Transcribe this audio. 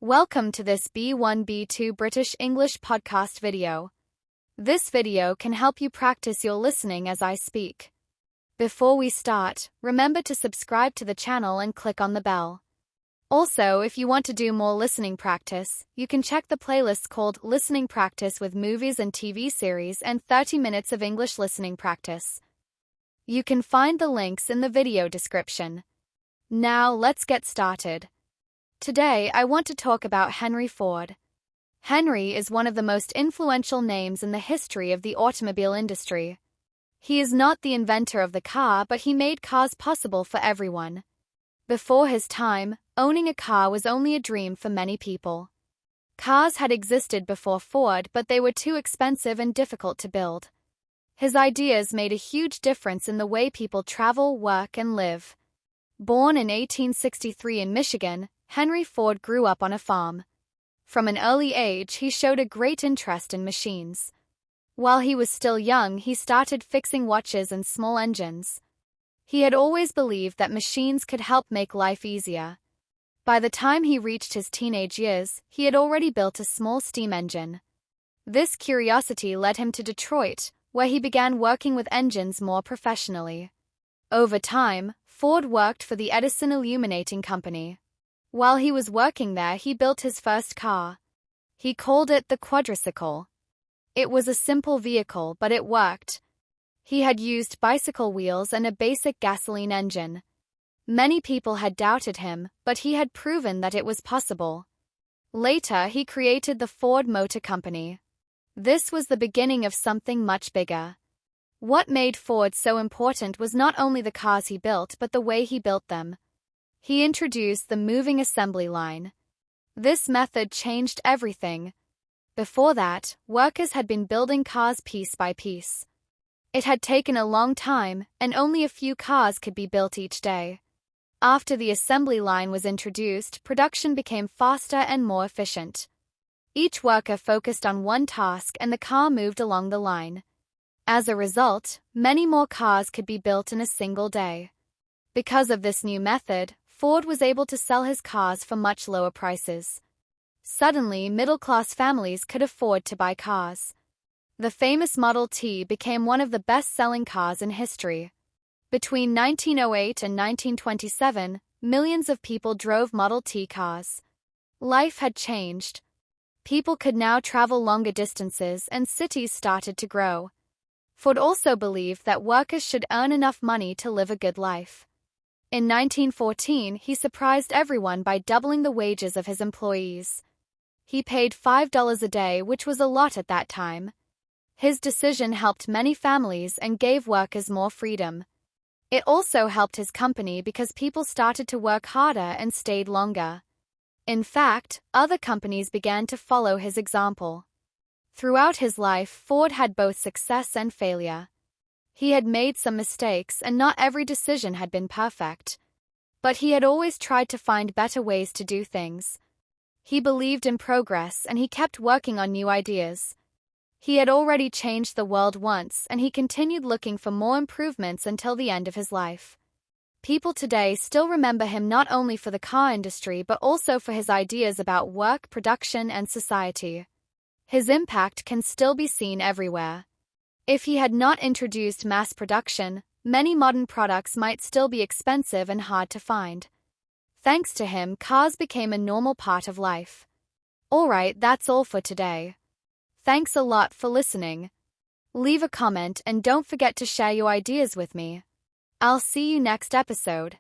Welcome to this B1 B2 British English podcast video. This video can help you practice your listening as I speak. Before we start, remember to subscribe to the channel and click on the bell. Also, if you want to do more listening practice, you can check the playlists called Listening Practice with Movies and TV Series and 30 Minutes of English Listening Practice. You can find the links in the video description. Now, let's get started. Today, I want to talk about Henry Ford. Henry is one of the most influential names in the history of the automobile industry. He is not the inventor of the car, but he made cars possible for everyone. Before his time, owning a car was only a dream for many people. Cars had existed before Ford, but they were too expensive and difficult to build. His ideas made a huge difference in the way people travel, work, and live. Born in 1863 in Michigan, Henry Ford grew up on a farm. From an early age, he showed a great interest in machines. While he was still young, he started fixing watches and small engines. He had always believed that machines could help make life easier. By the time he reached his teenage years, he had already built a small steam engine. This curiosity led him to Detroit, where he began working with engines more professionally. Over time, Ford worked for the Edison Illuminating Company. While he was working there, he built his first car. He called it the quadricycle. It was a simple vehicle, but it worked. He had used bicycle wheels and a basic gasoline engine. Many people had doubted him, but he had proven that it was possible. Later, he created the Ford Motor Company. This was the beginning of something much bigger. What made Ford so important was not only the cars he built, but the way he built them. He introduced the moving assembly line. This method changed everything. Before that, workers had been building cars piece by piece. It had taken a long time, and only a few cars could be built each day. After the assembly line was introduced, production became faster and more efficient. Each worker focused on one task and the car moved along the line. As a result, many more cars could be built in a single day. Because of this new method, Ford was able to sell his cars for much lower prices. Suddenly, middle-class families could afford to buy cars. The famous Model T became one of the best-selling cars in history. Between 1908 and 1927, millions of people drove Model T cars. Life had changed. People could now travel longer distances and cities started to grow. Ford also believed that workers should earn enough money to live a good life. In 1914, he surprised everyone by doubling the wages of his employees. He paid $5 a day, which was a lot at that time. His decision helped many families and gave workers more freedom. It also helped his company because people started to work harder and stayed longer. In fact, other companies began to follow his example. Throughout his life, Ford had both success and failure. He had made some mistakes and not every decision had been perfect. But he had always tried to find better ways to do things. He believed in progress and he kept working on new ideas. He had already changed the world once and he continued looking for more improvements until the end of his life. People today still remember him not only for the car industry but also for his ideas about work, production, and society. His impact can still be seen everywhere. If he had not introduced mass production, many modern products might still be expensive and hard to find. Thanks to him, cars became a normal part of life. Alright, that's all for today. Thanks a lot for listening. Leave a comment and don't forget to share your ideas with me. I'll see you next episode.